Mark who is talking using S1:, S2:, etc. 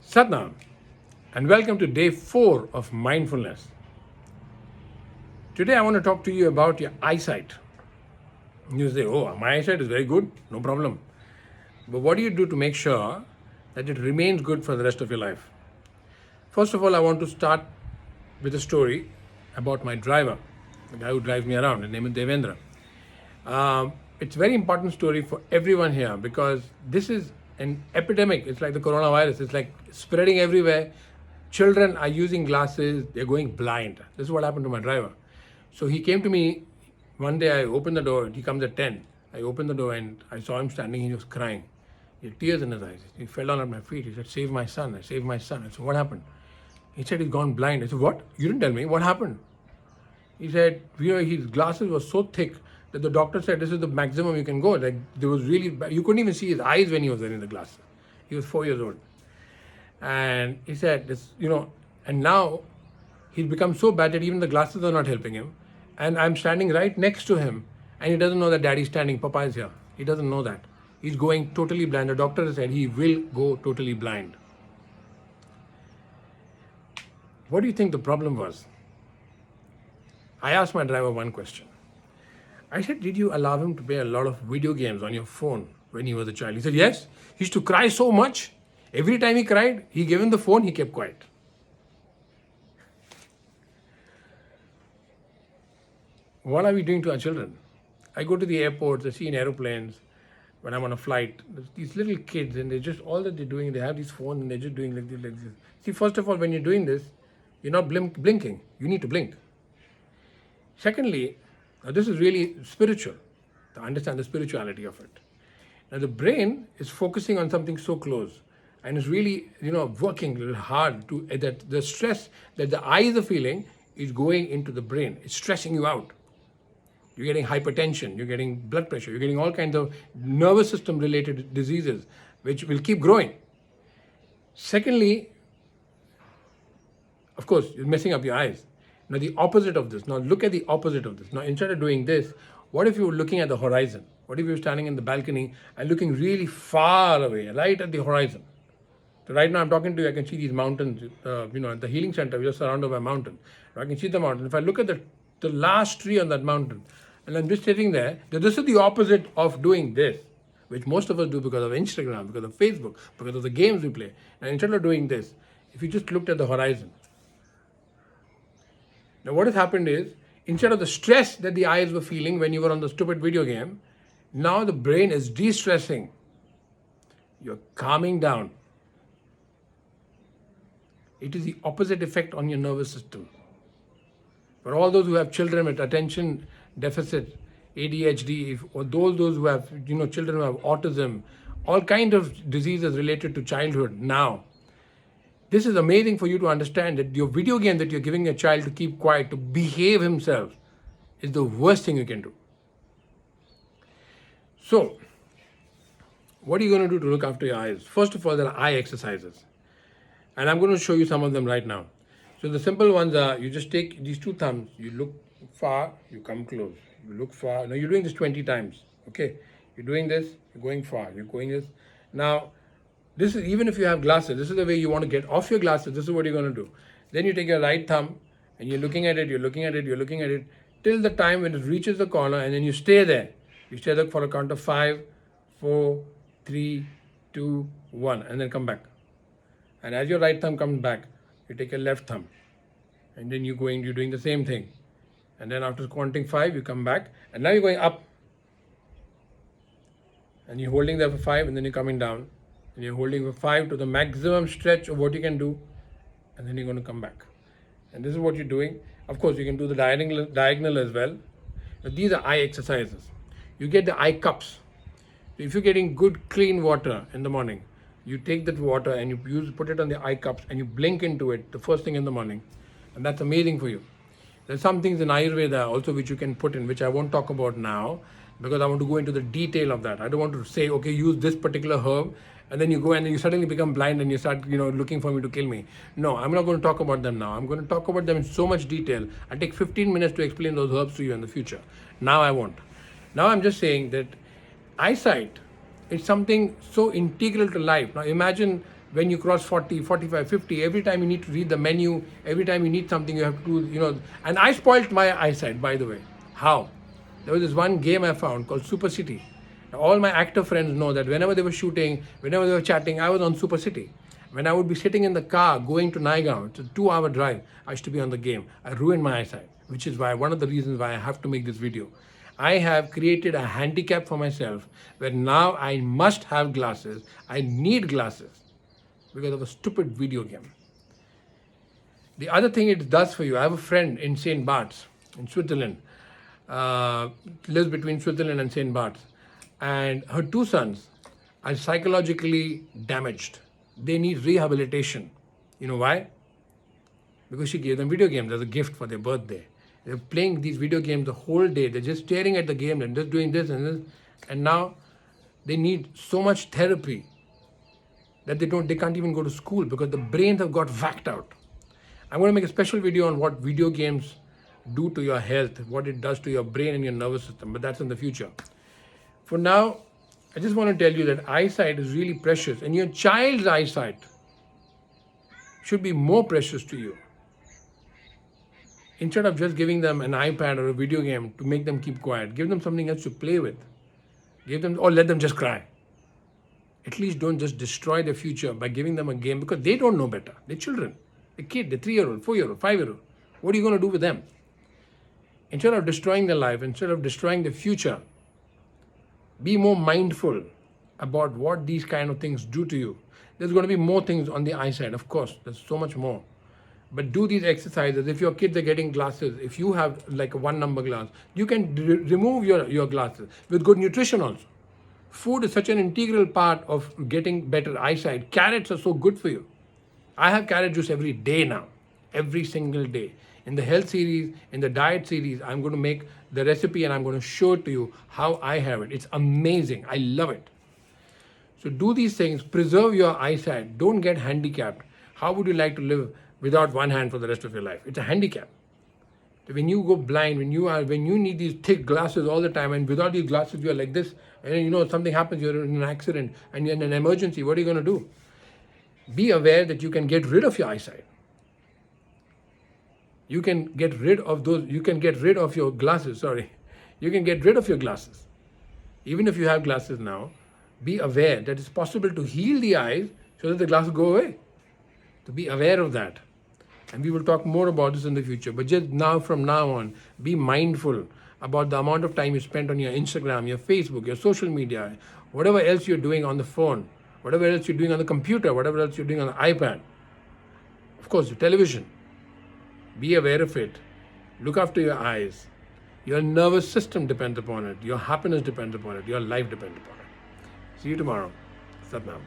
S1: Satnam, and welcome to day 4 of mindfulness. Today I want to talk to you about your eyesight. You say, oh, my eyesight is very good, no problem. But what do you do to make sure that it remains good for the rest of your life? First of all, I want to start with a story about my driver, the guy who drives me around. His name is Devendra. It's a very important story for everyone here because this is an epidemic. It's like the coronavirus. It's like spreading everywhere. Children are using glasses. They're going blind. This is what happened to my driver. So he came to me one day. I opened the door. He comes at 10. I opened the door and I saw him standing. He was crying. He had tears in his eyes. He fell down at my feet. He said, "Save my son. I saved my son." I said, "What happened?" He said, "He's gone blind." I said, "What? You didn't tell me. What happened?" He said, his glasses were so thick that the doctor said this is the maximum you can go. Like there was really, you couldn't even see his eyes when he was wearing the glasses. He was 4 years old. And he said, and now he's become so bad that even the glasses are not helping him. And I'm standing right next to him and he doesn't know that daddy's standing, Papa is here. He doesn't know that. He's going totally blind. The doctor said he will go totally blind. What do you think the problem was? I asked my driver one question. I said, "Did you allow him to play a lot of video games on your phone when he was a child?" He said, "Yes." He used to cry so much. Every time he cried, he gave him the phone, he kept quiet. What are we doing to our children? I go to the airports, I see in aeroplanes, when I'm on a flight, these little kids, and they're just, all that they're doing, they have these phones and they're just doing like this. See, first of all, when you're doing this, you're not blinking. You need to blink. Secondly, this is really spiritual, to understand the spirituality of it. Now, the brain is focusing on something so close and is really, working a little hard to that the stress that the eyes are feeling is going into the brain. It's stressing you out. You're getting hypertension, you're getting blood pressure, you're getting all kinds of nervous system related diseases, which will keep growing. Secondly, of course, you're messing up your eyes. Now, the opposite of this. Now, look at the opposite of this. Now, instead of doing this, what if you were looking at the horizon? What if you were standing in the balcony and looking really far away, right at the horizon? So right now, I'm talking to you, I can see these mountains. At the healing center, we're surrounded by mountains. I can see the mountain. If I look at the last tree on that mountain, and I'm just sitting there, this is the opposite of doing this, which most of us do because of Instagram, because of Facebook, because of the games we play. And instead of doing this, if you just looked at the horizon, now what has happened is, instead of the stress that the eyes were feeling when you were on the stupid video game, now the brain is de-stressing. You're calming down. It is the opposite effect on your nervous system. For all those who have children with attention deficit, ADHD, or those who have, children who have autism, all kinds of diseases related to childhood now, this is amazing for you to understand that your video game that you're giving a child to keep quiet, to behave himself, is the worst thing you can do. So, what are you going to do to look after your eyes? First of all, there are eye exercises. And I'm going to show you some of them right now. So the simple ones are, you just take these two thumbs, you look far, you come close. You look far. Now you're doing this 20 times. Okay? You're doing this, you're going far, you're going this. Now, this is, even if you have glasses, this is the way you want to get off your glasses. This is what you're going to do. Then you take your right thumb and you're looking at it, you're looking at it, you're looking at it till the time when it reaches the corner, and then you stay there. You stay there for a count of 5, 4, 3, 2, 1, and then come back. And as your right thumb comes back, you take your left thumb and then you're doing the same thing. And then after counting 5, you come back and now you're going up. And you're holding there for 5 and then you're coming down. And you're holding for 5 to the maximum stretch of what you can do, and then you're going to come back. And this is what you're doing. Of course, you can do the diagonal as well. But these are eye exercises. You get the eye cups. So if you're getting good clean water in the morning, you take that water and you put it on the eye cups and you blink into it the first thing in the morning. And that's amazing for you. There's some things in Ayurveda also which you can put in, which I won't talk about now because I want to go into the detail of that. I don't want to say, okay, use this particular herb, and then you go and then you suddenly become blind and you start, looking for me to kill me. No, I'm not going to talk about them now. I'm going to talk about them in so much detail. I'll take 15 minutes to explain those herbs to you in the future. Now I won't. Now I'm just saying that eyesight is something so integral to life. Now imagine when you cross 40, 45, 50, every time you need to read the menu, every time you need something, you have to do, And I spoilt my eyesight, by the way. How? There was this one game I found called Super City. All my actor friends know that whenever they were shooting, whenever they were chatting, I was on Super City. When I would be sitting in the car going to Naigaon, it's a 2-hour drive, I used to be on the game. I ruined my eyesight, which is why one of the reasons why I have to make this video. I have created a handicap for myself where now I must have glasses. I need glasses because of a stupid video game. The other thing it does for you, I have a friend in St. Bart's in Switzerland, lives between Switzerland and St. Bart's, and her 2 sons are psychologically damaged. They need rehabilitation. You know why? Because she gave them video games as a gift for their birthday. They're playing these video games the whole day. They're just staring at the game and just doing this and this. And now they need so much therapy that they can't even go to school because the brains have got whacked out. I'm going to make a special video on what video games do to your health, what it does to your brain and your nervous system, but that's in the future. For now, I just want to tell you that eyesight is really precious, and your child's eyesight should be more precious to you. Instead of just giving them an iPad or a video game to make them keep quiet, give them something else to play with. Or let them just cry. At least don't just destroy their future by giving them a game because they don't know better. They're children. They're kid, they're 3-year-old, 4-year-old, 5-year-old. What are you going to do with them? Instead of destroying their life, instead of destroying their future, be more mindful about what these kind of things do to you. There's going to be more things on the eyesight, of course. There's so much more. But do these exercises. If your kids are getting glasses, if you have like a 1-number glass, you can remove your glasses with good nutrition also. Food is such an integral part of getting better eyesight. Carrots are so good for you. I have carrot juice every day now, every single day. In the health series, in the diet series, I'm going to make the recipe and I'm going to show it to you how I have it. It's amazing. I love it. So do these things, preserve your eyesight. Don't get handicapped. How would you like to live without one hand for the rest of your life? It's a handicap. When you go blind, when you need these thick glasses all the time, and without these glasses you're like this, and something happens, you're in an accident and you're in an emergency, what are you going to do? Be aware that you can get rid of your eyesight. You can get rid of your glasses, You can get rid of your glasses. Even if you have glasses now, be aware that it's possible to heal the eyes so that the glasses go away. To be aware of that. And we will talk more about this in the future. But just now, from now on, be mindful about the amount of time you spend on your Instagram, your Facebook, your social media, whatever else you're doing on the phone, whatever else you're doing on the computer, whatever else you're doing on the iPad. Of course, your television. Be aware of it. Look after your eyes. Your nervous system depends upon it. Your happiness depends upon it. Your life depends upon it. See you tomorrow. Satnam.